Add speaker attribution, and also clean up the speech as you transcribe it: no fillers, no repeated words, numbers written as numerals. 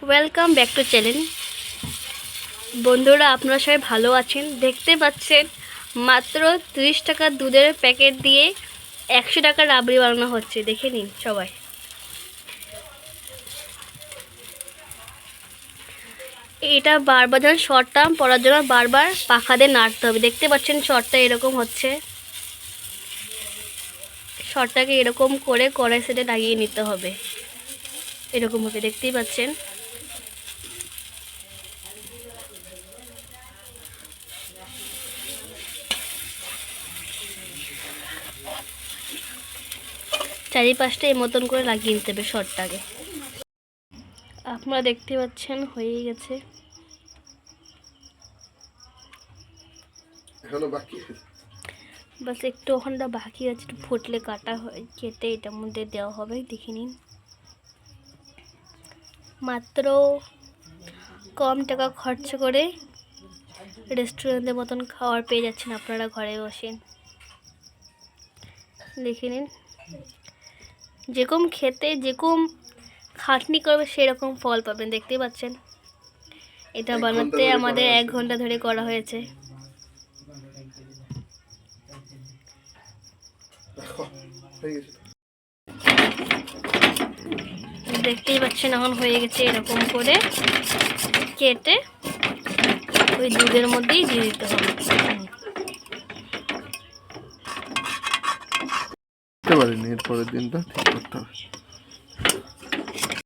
Speaker 1: Welcome back to channel. বন্ধুরা, আপনারা সবাই ভালো আছেন? দেখতে পাচ্ছেন মাত্র 30 টাকার দুধের প্যাকেট দিয়ে 100 টাকার রাবড়ি বানানো হচ্ছে। দেখে নিন সবাই। এটা বারবার যখন শর্টটা পড়ার জন্য বারবার পাখা দিয়ে নাড়তে হবে। দেখতে পাচ্ছেন শর্টটা এরকম হচ্ছে। শর্টটাকে এরকম করে কড়াই সেটে লাগিয়ে নিতে হবে। এরকম হবে, দেখতেই পাচ্ছেন। চারিপাশটা এই মতন করে লাগিয়ে নিতে হবে শর্টটাকে। আপনারা দেখতে পাচ্ছেন হয়ে গেছে।
Speaker 2: এখনো বাকি
Speaker 1: বাস একটু ওখানটা বাকি আছে, একটু ফুটলে কাটা হয় কেটে এটার মধ্যে দেওয়া হবে। দেখে নিন, মাত্র কম টাকা খরচ করে রেস্টুরেন্টের মতন খাবার পেয়ে যাচ্ছেন আপনারা ঘরে বসে। দেখে নিন, যেরকম খেতে যেরকম খাটনি করবে সেরকম ফল পাবেন। দেখতেই পাচ্ছেন এটা বানাতে আমাদের 1 ঘন্টা ধরে করা হয়েছে। দেখতেই পাচ্ছেন এখন হয়ে গেছে। এরকম করে কেটে ওই দুধের মধ্যেই দিয়ে দিতে হবে।
Speaker 2: এর পরের দিনটা ঠিক করতে হবে।